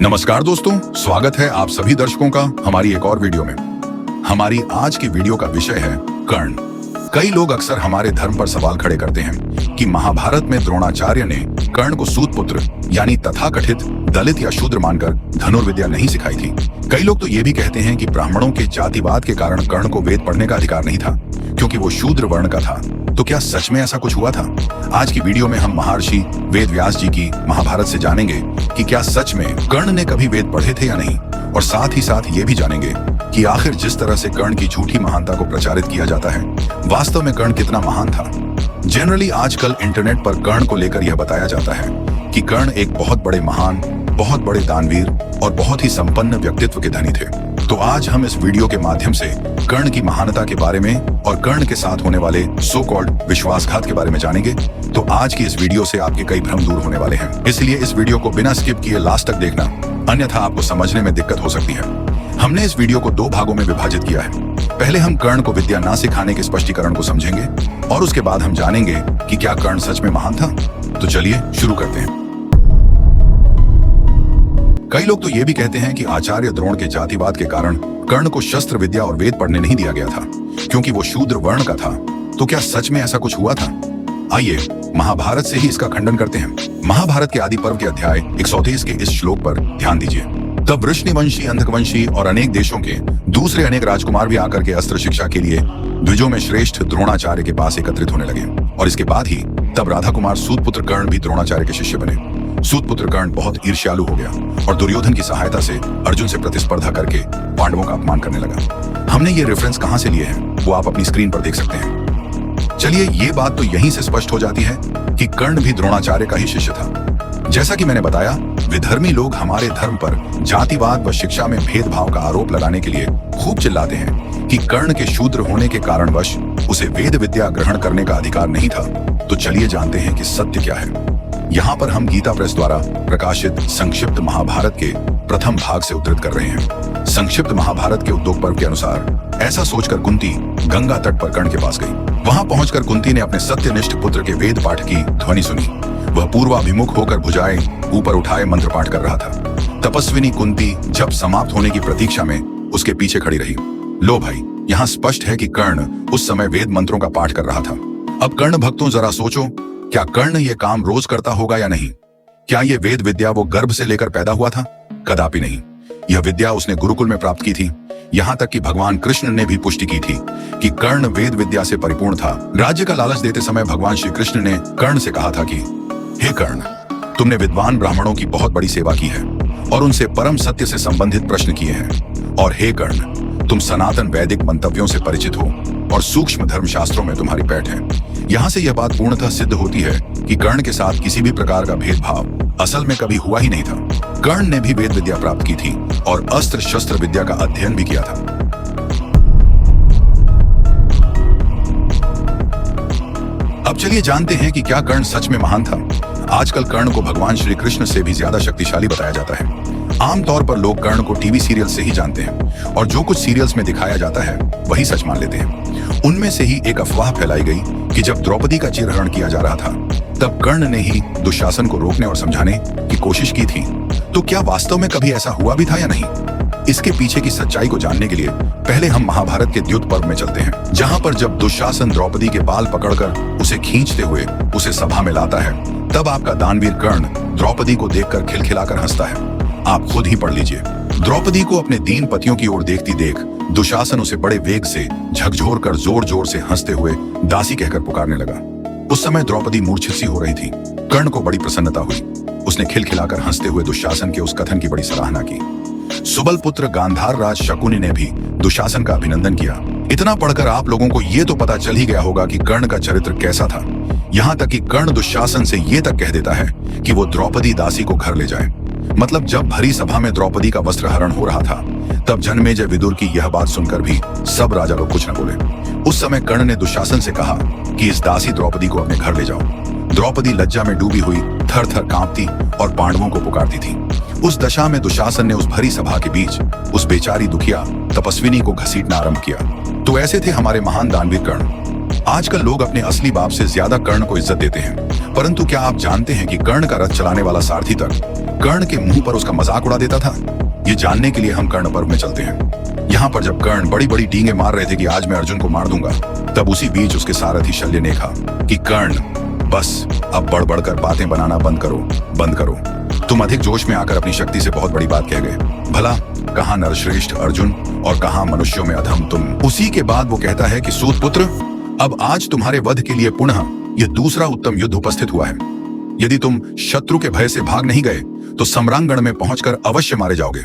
नमस्कार दोस्तों, स्वागत है आप सभी दर्शकों का हमारी एक और वीडियो में। हमारी आज की वीडियो का विषय है कर्ण। कई लोग अक्सर हमारे धर्म पर सवाल खड़े करते हैं कि महाभारत में द्रोणाचार्य ने कर्ण को सूत पुत्र यानी तथाकथित दलित या शूद्र मानकर धनुर्विद्या नहीं सिखाई थी। कई लोग तो ये भी कहते हैं कि ब्राह्मणों के जातिवाद के कारण कर्ण को वेद पढ़ने का अधिकार नहीं था क्योंकि वो शूद्र वर्ण का था। तो क्या सच में ऐसा कुछ हुआ था? आज की वीडियो में हम महर्षि वेद व्यास जी की महाभारत से जानेंगे कि क्या सच में कर्ण ने कभी वेद पढ़े थे या नहीं, और साथ ही साथ ये भी जानेंगे कि आखिर जिस तरह से कर्ण की झूठी महानता को प्रचारित किया जाता है, वास्तव में कर्ण कितना महान था। जनरली आजकल इंटरनेट पर कर्ण को लेकर यह बताया जाता है कि कर्ण एक बहुत बड़े महान, बहुत बड़े दानवीर और बहुत ही संपन्न व्यक्तित्व के धनी थे। तो आज हम इस वीडियो के माध्यम से कर्ण की महानता के बारे में और कर्ण के साथ होने वाले सो कॉल्ड विश्वासघात के बारे में जानेंगे। तो आज की इस वीडियो से आपके कई भ्रम दूर होने वाले हैं, इसलिए इस वीडियो को बिना स्किप किए लास्ट तक देखना, अन्यथा आपको समझने में दिक्कत हो सकती है। हमने इस वीडियो को 2 भागों में विभाजित किया है। पहले हम कर्ण को विद्या ना सिखाने के स्पष्टीकरण को समझेंगे और उसके बाद हम जानेंगे कि क्या कर्ण सच में महान था। तो चलिए शुरू करते हैं। कई लोग तो ये भी कहते हैं कि आचार्य द्रोण के जातिवाद के कारण कर्ण को शस्त्र विद्या और वेद पढ़ने नहीं दिया गया था क्योंकि वो शूद्र वर्ण का था। तो क्या सच में ऐसा कुछ हुआ था? आइए महाभारत से ही इसका खंडन करते हैं। महाभारत के आदि पर्व के अध्याय 123 के इस श्लोक पर ध्यान दीजिए। तब वृष्णिवंशी, अंधकवंशी और अनेक देशों के दूसरे अनेक राजकुमार भी आकर के अस्त्र शिक्षा के लिए द्विजों में श्रेष्ठ द्रोणाचार्य के पास एकत्रित होने लगे। और इसके बाद ही तब राधा कुमार सूतपुत्र कर्ण भी द्रोणाचार्य के शिष्य बने। सूतपुत्र कर्ण बहुत ईर्ष्यालु हो गया और दुर्योधन की सहायता से अर्जुन से प्रतिस्पर्धा करके पांडवों का अपमान करने लगा। हमने ये रेफरेंस कहां से लिए हैं वो आप अपनी स्क्रीन पर देख सकते हैं। चलिए ये बात तो यहीं से स्पष्ट हो जाती है कि कर्ण भी द्रोणाचार्य का ही शिष्य था। जैसा कि मैंने बताया, विधर्मी लोग हमारे धर्म पर जातिवाद व शिक्षा में भेदभाव का आरोप लगाने के लिए खूब चिल्लाते हैं कि कर्ण के शूद्र होने के कारणवश उसे वेद विद्या ग्रहण करने का अधिकार नहीं था। तो चलिए जानते हैं कि सत्य क्या है। यहाँ पर हम गीता प्रेस द्वारा प्रकाशित संक्षिप्त महाभारत के प्रथम भाग से उद्धृत कर रहे हैं। संक्षिप्त महाभारत के उद्योग पर्व के अनुसार ऐसा सोचकर कुंती गंगा तट पर कर्ण के पास गई। वहां पहुंचकर कुंती ने अपने सत्यनिष्ठ पुत्र के वेद पाठ की ध्वनि सुनी। वह पूर्वाभिमुख होकर भुजाएं ऊपर उठाए मंत्र पाठ कर रहा था। तपस्विनी कुंती जब समाप्त होने की प्रतीक्षा में उसके पीछे खड़ी रही। लो भाई, यहाँ स्पष्ट है कि कर्ण उस समय वेद मंत्रों का पाठ कर रहा था। अब कर्ण भक्तों जरा सोचो, क्या कर्ण ये काम रोज करता होगा या नहीं? क्या ये वेद विद्या वो गर्भ से लेकर पैदा हुआ था? कदापि नहीं। यह विद्या उसने गुरुकुल में प्राप्त की थी। यहाँ तक कि भगवान कृष्ण ने भी पुष्टि की थी कि कर्ण वेद विद्या से परिपूर्ण था। राज्य का लालच देते समय भगवान श्री कृष्ण ने कर्ण से कहा था कि हे कर्ण, तुमने विद्वान ब्राह्मणों की बहुत बड़ी सेवा की है और उनसे परम सत्य से संबंधित प्रश्न किए हैं। और हे कर्ण, तुम सनातन वैदिक मंतव्यों से परिचित हो और सूक्ष्म धर्मशास्त्रों में तुम्हारी पैठ है। यहाँ से यह बात पूर्णतः सिद्ध होती है कि कर्ण के साथ किसी भी प्रकार का भेदभाव असल में कभी हुआ ही नहीं था। कर्ण ने भी वेद विद्या प्राप्त की थी और अस्त्र शस्त्र विद्या का अध्ययन भी किया था। अब चलिए जानते हैं कि क्या कर्ण सच में महान था। आजकल कर्ण को भगवान श्री कृष्ण से भी ज्यादा शक्तिशाली बताया जाता है। आमतौर पर लोग कर्ण को टीवी सीरियल से ही जानते हैं और जो कुछ सीरियल्स में दिखाया जाता है वही सच मान लेते हैं। उनमें से ही एक अफवाह फैलाई गई कि जब द्रौपदी का चिरहरण किया जा रहा था तब कर्ण ने ही दुशासन को रोकने और समझाने की कोशिश की थी। तो क्या वास्तव में कभी ऐसा हुआ भी था या नहीं? इसके पीछे की सच्चाई को जानने के लिए पहले हम महाभारत के द्युत पर्व में चलते हैं, जहाँ पर जब दुशासन द्रौपदी के बाल पकड़कर उसे खींचते हुए उसे सभा में लाता है, तब आपका दानवीर कर्ण द्रौपदी को देखकर खिलखिलाकर हंसता है। आप खुद ही पढ़ लीजिए। द्रौपदी को अपने दीन पतियों की ओर देखती देख दुशासन उसे बड़े वेग से झकझोर कर जोर जोर से हंसते हुए दासी कहकर पुकारने लगा। उस समय द्रौपदी मूर्छित सी हो रही थी। कर्ण को बड़ी प्रसन्नता हुई। उसने खिलखिलाकर हंसते हुए दुशासन के उस कथन की बड़ी सराहना की। सुबल पुत्र गांधार राज शकुनी ने भी दुशासन का अभिनंदन किया। इतना पढ़कर आप लोगों को ये तो पता चल ही गया होगा कि कर्ण का चरित्र कैसा था। यहाँ तक कि कर्ण दुशासन से ये तक कह देता है कि वो द्रौपदी दासी को घर ले जाए। मतलब जब भरी सभा में द्रौपदी का वस्त्र हरण हो रहा था तब जन्मेजय विदुर की यह बात सुनकर भी सब राजा लोग कुछ न बोले। उस समय कर्ण ने दुशासन से कहा कि इस दासी द्रौपदी को अपने घर ले जाओ। द्रौपदी लज्जा में डूबी हुई थर थर कांपती और पांडवों को पुकारती थी। उस दशा में दुशासन ने उस भरी सभा के बीच उस बेचारी दुखिया तपस्विनी को घसीटना आरंभ किया। तो ऐसे थे हमारे महान दानवीर कर्ण। आजकल लोग अपने असली बाप से ज्यादा कर्ण को इज्जत देते हैं, परंतु क्या आप जानते हैं कि कर्ण का रथ चलाने वाला सारथी तक कर्ण के मुंह पर उसका मजाक उड़ा देता था? ये जानने के लिए हम कर्ण पर्व में चलते हैं। यहाँ पर जब कर्ण बड़ी बड़ी डींगे मार रहे थे कि आज मैं अर्जुन को मार दूंगा, तब उसी बीच उसके सारथी शल्य ने कहा कि कर्ण बस अब बढ़ बढ़कर बातें बनाना बंद करो। तुम अधिक जोश में आकर अपनी शक्ति से बहुत बड़ी बात कह गए। भला कहाँ नरश्रेष्ठ अर्जुन और कहाँ मनुष्यों में अधम तुम। उसी के बाद वो कहता है कि सूत पुत्र, अब आज तुम्हारे वध के लिए पुनः यह दूसरा उत्तम युद्ध उपस्थित हुआ है। यदि तुम शत्रु के भय से भाग नहीं गए तो सम्रांगण में पहुंचकर अवश्य मारे जाओगे।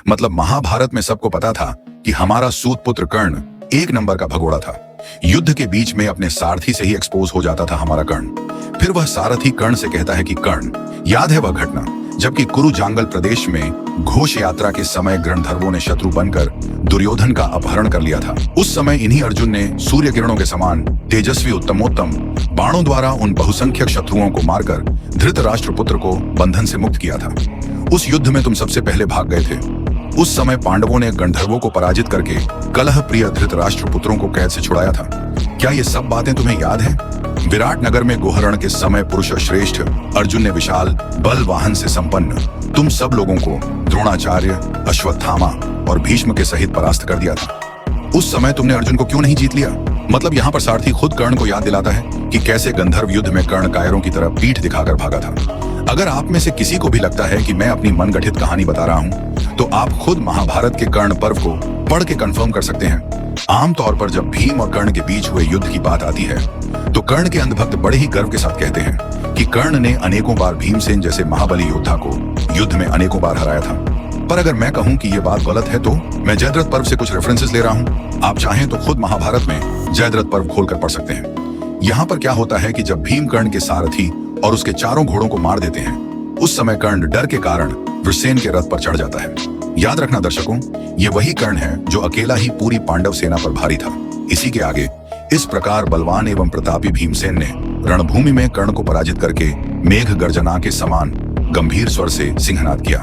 मतलब महाभारत में सबको पता था कि हमारा सूत पुत्र कर्ण एक नंबर का भगोड़ा था। युद्ध के बीच में अपने सारथी से ही एक्सपोज हो जाता था हमारा कर्ण। फिर वह सारथी कर्ण से कहता है कि कर्ण, याद है वह घटना जबकि कुरु जांगल प्रदेश में घोष यात्रा के समय गंधर्वों ने शत्रु बनकर दुर्योधन का अपहरण कर लिया था। उस समय इन्हीं अर्जुन ने सूर्य किरणों के समान तेजस्वी उत्तमोत्तम बाणों द्वारा उन बहुसंख्यक शत्रुओं को मारकर धृतराष्ट्र पुत्र को बंधन से मुक्त किया था। उस युद्ध में तुम सबसे पहले भाग गए थे। उस समय पांडवों ने गंधर्वों को पराजित करके कलह प्रिय धृतराष्ट्र पुत्रों को कैद से छुड़ाया था। क्या ये सब बातें तुम्हें याद है? विराट नगर में गोहरण के समय पुरुष श्रेष्ठ अर्जुन ने विशाल बल वाहन से संपन्न तुम सब लोगों को द्रोणाचार्य, अश्वत्थामा और भीष्म के सहित परास्त कर दिया था। उस समय तुमने अर्जुन को क्यों नहीं जीत लिया? मतलब यहाँ पर सारथी खुद कर्ण को याद दिलाता है कि कैसे गंधर्व युद्ध में कर्ण कायरों की तरह पीठ दिखाकर भागा था। अगर आप में से किसी को भी लगता है कि मैं अपनी मनगढ़ित कहानी बता रहा हूँ, तो आप खुद महाभारत के कर्ण पर्व को पढ़ के कंफर्म कर सकते हैं। आमतौर पर जब भीम और कर्ण के बीच हुए युद्ध की बात आती है, तो कर्ण के अंधभक्त बड़े ही गर्व के साथ कहते हैं कि कर्ण ने अनेकों बार भीमसेन जैसे महाबली योद्धा को युद्ध में अनेकों बार हराया था। पर अगर मैं कहूं कि ये बात गलत है, तो मैं जयद्रथ पर्व से कुछ रेफरेंसेस ले रहा हूं। आप चाहें तो खुद महाभारत में जयद्रथ पर्व खोलकर पढ़ सकते हैं। यहाँ पर क्या होता है कि जब भीम कर्ण के सारथी और उसके चारों घोड़ों को मार देते हैं, उस समय कर्ण डर के कारण वृषसेन के रथ पर चढ़ जाता है। याद रखना दर्शकों, ये वही कर्ण है जो अकेला ही पूरी पांडव सेना पर भारी था। इसी के आगे इस प्रकार बलवान एवं प्रतापी भीमसेन ने रणभूमि में कर्ण को पराजित करके मेघ गर्जना के समान गंभीर स्वर से सिंहनाद किया।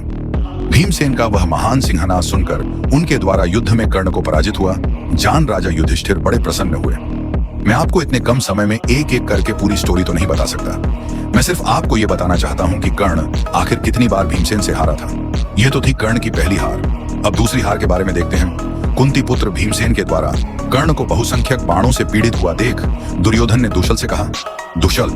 भीमसेन का वह महान सिंहनाद सुनकर उनके द्वारा युद्ध में कर्ण को पराजित हुआ जान राजा युधिष्ठिर बड़े प्रसन्न हुए। मैं आपको इतने कम समय में एक एक करके पूरी स्टोरी तो नहीं बता सकता। मैं सिर्फ आपको यह बताना चाहता हूं कि कर्ण आखिर कितनी बार भीमसेन से हारा था। यह तो थी कर्ण की पहली हार। अब दूसरी हार के बारे में देखते हैं। कुंती पुत्र भीमसेन के द्वारा कर्ण को बहुसंख्यक बाणों से पीड़ित हुआ देख दुर्योधन ने दुशल से कहा, दुशल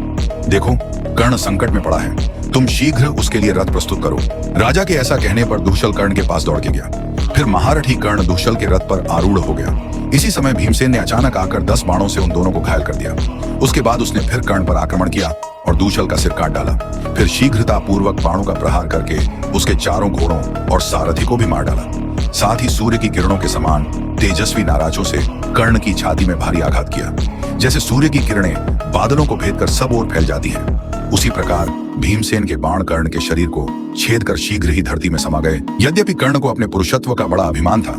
देखो कर्ण संकट में पड़ा है, तुम शीघ्र उसके लिए रथ प्रस्तुत करो। राजा के ऐसा कहने पर दुशल कर्ण के पास दौड़ के गया। फिर महारथी कर्ण दुशल के रथ पर आरूढ़ हो गया। इसी समय भीमसेन ने अचानक आकर 10 बाणों से उन दोनों को घायल कर दिया। उसके बाद उसने फिर कर्ण पर आक्रमण किया और दुशल का सिर काट डाला। फिर शीघ्रता पूर्वक बाणों का प्रहार करके उसके चारों घोड़ों और सारथी को भी मार डाला। साथ ही सूर्य की किरणों के समान तेजस्वी नाराजों से कर्ण की छाती में भारी आघात किया। जैसे सूर्य की किरणें बादलों को भेदकर सब ओर फैल जाती हैं, उसी प्रकार भीमसेन के बाण कर्ण के शरीर को छेद कर शीघ्र ही धरती में समा गए। यद्यपि कर्ण को अपने पुरुषत्व का बड़ा अभिमान था,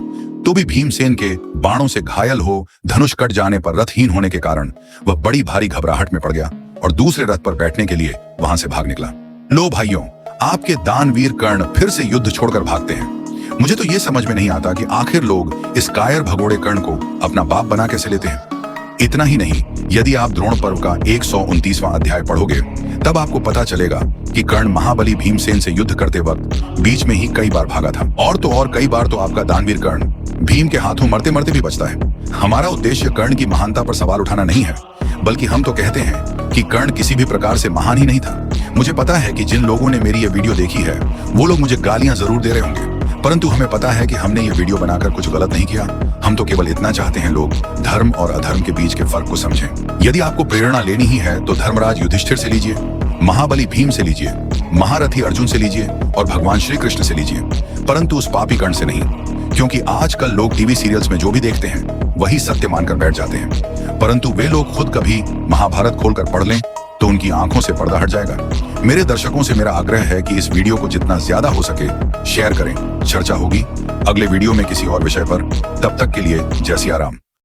तो भी भीमसेन के बाणों से घायल हो धनुष कट जाने पर रथहीन होने के कारण वह बड़ी भारी घबराहट में पड़ गया और दूसरे रथ पर बैठने के लिए वहां से भाग निकला। लो भाइयों, आपके दानवीर कर्ण फिर से युद्ध छोड़कर भागते हैं। मुझे तो ये समझ में नहीं आता कि आखिर लोग इस कायर भगोड़े कर्ण को अपना बाप बना कैसे लेते हैं। इतना ही नहीं, यदि आप द्रोण पर्व का 129वां अध्याय पढ़ोगे, तब आपको पता चलेगा कि कर्ण महाबली भीमसेन से युद्ध करते वक्त बीच में ही कई बार भागा था। और तो और कई बार तो आपका दानवीर कर्ण भीम के हाथों मरते मरते भी बचता है। हमारा उद्देश्य कर्ण की महानता पर सवाल उठाना नहीं है, बल्कि हम तो कहते हैं कि कर्ण किसी भी प्रकार से महान ही नहीं था। मुझे पता है कि जिन लोगों ने मेरी ये वीडियो देखी है, वो लोग मुझे गालियां जरूर दे रहे होंगे, परंतु हमें पता है कि हमने ये वीडियो बनाकर कुछ गलत नहीं किया। हम तो केवल इतना चाहते हैं लोग धर्म और अधर्म के बीच के फर्क को समझें। यदि आपको प्रेरणा लेनी ही है तो धर्मराज युधिष्ठिर से लीजिए, महाबली भीम से लीजिए, महारथी अर्जुन से लीजिए और भगवान श्री कृष्ण से लीजिए, परंतु उस पापी कर्ण से नहीं। क्योंकि आजकल लोग टीवी सीरियल्स में जो भी देखते हैं वही सत्य मानकर बैठ जाते हैं, परंतु वे लोग खुद कभी महाभारत खोलकर पढ़ लें तो उनकी आंखों से पर्दा हट जाएगा। मेरे दर्शकों से मेरा आग्रह है कि इस वीडियो को जितना ज्यादा हो सके शेयर करें। चर्चा होगी अगले वीडियो में किसी और विषय पर। तब तक के लिए जय सिया राम।